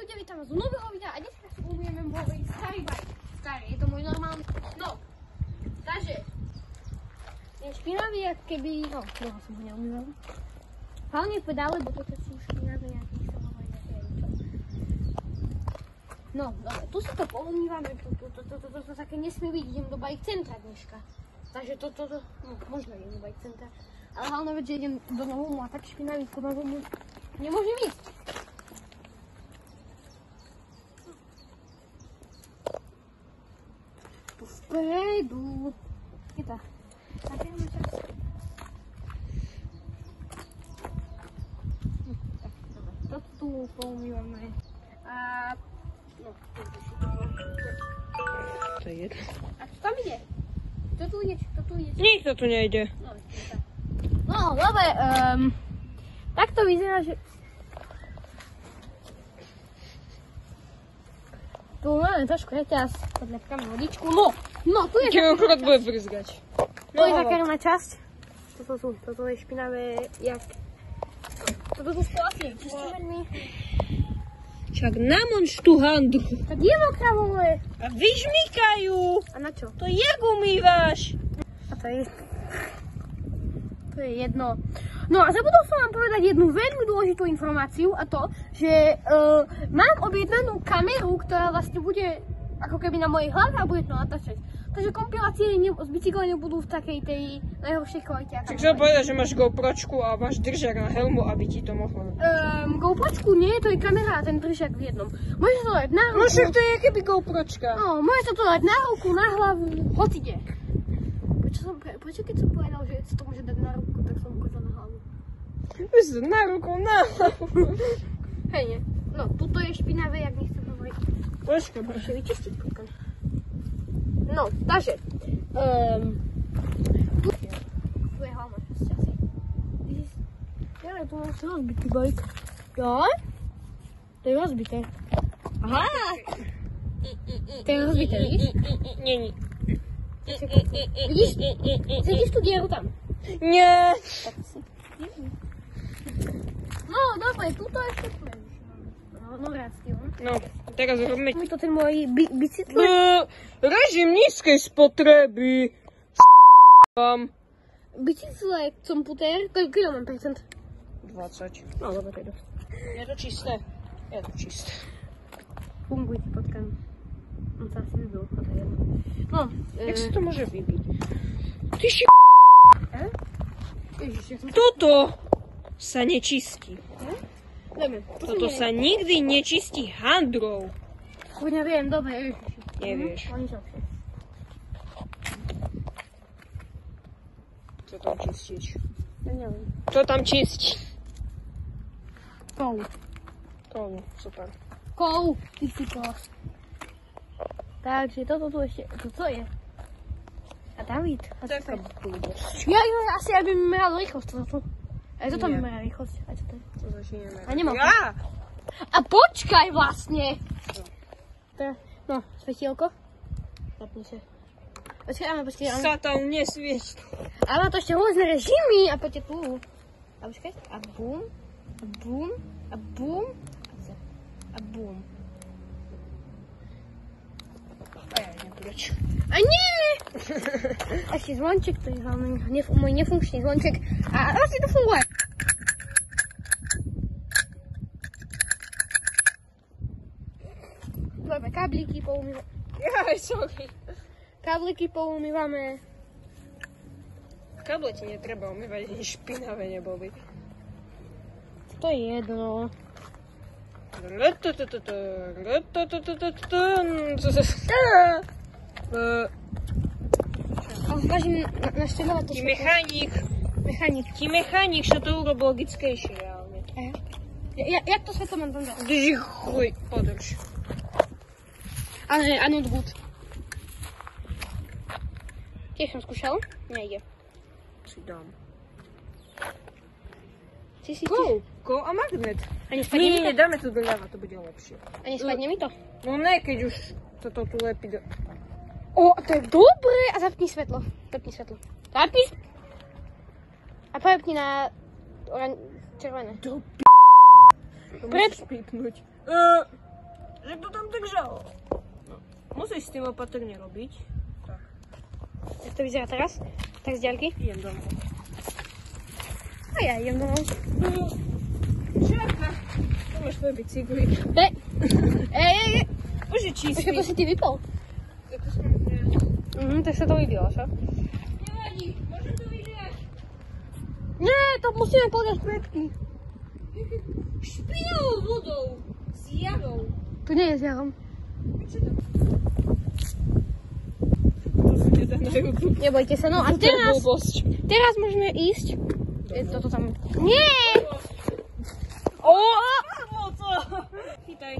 ľudia, vítam vás u nového videa a dneska si umýjeme môj starý bajk. Starý, je to môj normálny. No, takže je špinavý, jak keby, no, dlho som ho neumýval. Hlavne v pedále, bo toto sú špinavé nejaké, sa hovorí, čo. No, dobre, tu si to poumývame, to také nesmie byť, idem do bike centra dneška. Takže no, možno idem do bike centra. Ale hlavná vec, že idem do novomu a tak špinavý po novomu nemôžem ísť. Tu vpredu. Je to. Tak ideme čas. Tak, dobre. To tu poumývame. A... no, to je jedno. a čo tam ide? Kto tu ide? Kto tu ide? Nikto tu nejde. No, dobre, tak to vyzerá, že... Tu máme trošku reťaz, podlepkáme vodičku. No, tu je... Keď akurát bude brzgať. Tu je zakarná časť. Toto je špinavé, jak... Toto tu splatí, čistíme. Však namoč tú handru. Tak je mokrá, vole. A vyžmýkajú. A na čo? To jak umývaš? A to je jedno. No a zabudol som vám povedať jednu veľmi dôležitú informáciu a to, že mám objednanú kameru, ktorá vlastne bude ako keby na mojej hlave a bude to natáčať. Takže kompilácie z bicykla nebudú v takej tej najhoršej kvalite. Tak chcel povedať, že máš GoPročku a máš držak na helmu, aby ti to mohlo. GoPročku nie, to je kamera a ten držak v jednom. Môžeš to dať na ruku. No však to je keby GoPročka. No, môžeš to dať na ruku, na hlavu, hocide. Prečo keď som povedal, že sa to môže dať na ruku, tak som ukázal na hlavu. Na ruku, na hlavu. Hej, nie. No, tuto je špinavé, jak nechcem hovoriť. Počkaj, Ešte vyčistiť, počkaj. No, takže. Tu je hlavná časť asi. Ja, tu mám sa rozbitý bajk. Jo? To je rozbité. Aha! To je rozbité, vidíš? Nie. Vidíš? Sedíš tú dieru tam. Nie. No, dobre, tuto ešte no rád s tým. No, teraz robíme... Je to ten môj bicykl? Režim nízkej spotreby. Bicykl komputer, koľko mám percent? 20. No, dobre, to je dosť. Je to čisté. Je to čisté. Funguje ti potkan. On sa asi vybil, to je jedno. No, Jak sa to môže vybiť? Ty ši... Ježiš, Toto sa nečistí. Dobre, Toto sa nikdy nečistí handrou. Kúňa viem, dobre, ježiš. Nevieš. Oni sa vše. Čo tam čistiť? Ja neviem. Čo tam čistiť? Kou. Kolu, super. Kou, ty si kos. Takže toto tu ešte, toto je. A David. Taká blbosť. Ja asi aj by mi meral rýchlosť toto. Aj toto mi Nie. merá rýchlosť. Aj toto. To začíneme. A nemám. Ja! A počkaj vlastne. No, svetielko. Zapni sa. Počkaj. Sa tam nesvieti. Ale to ešte rôzne režimy. A poďte tu. A počkaj. A bum. A bum. A bum. A bum. A ja idem preč. A nie! A ešte zvonček, to je hlavne môj nefunkčný zvonček. A vlastne to funguje. Dobre, kábliky poumývame. Jaj, sorry. Kábliky poumývame. Kable ti netreba umývať, ani špinavé neboli. To je jedno. Vážim našteľovať to Mechanik. Ti mechanik, čo to urobil logickejšie reálne. Jak to svetlo mám tam dať? Drži chuj, podrž. Ale áno, good. Tiež som skúšal? Nejde. Si dám. Go a magnet. A nespadne mi to? Nie, dáme to doľava, to bude lepšie. A nespadne mi to? No ne, keď už toto tu lepí do... O, to je dobré! A zapni svetlo. Zapni. A prepni na červené. To musíš pípnuť. Že to tam držal. No. Musíš s tým opatrne robiť. Tak. Jak to vyzerá teraz? Tak z diaľky? Idem domov. A ja idem domov. Čaká. Tu máš tvoj bicyklik. Ej. Už je čistý. Počkaj, to si ty vypol. Tak to som ja. Tak sa to vybilo, čo? Nevadí, môžem to vyžiať. Nie, to musíme podať spätky. Špinavou vodou. S jarou. To nie je s jarom. To sa nedá na ruku. Nebojte sa, no a teraz môžeme ísť. Je toto tam. Nie! Chytaj.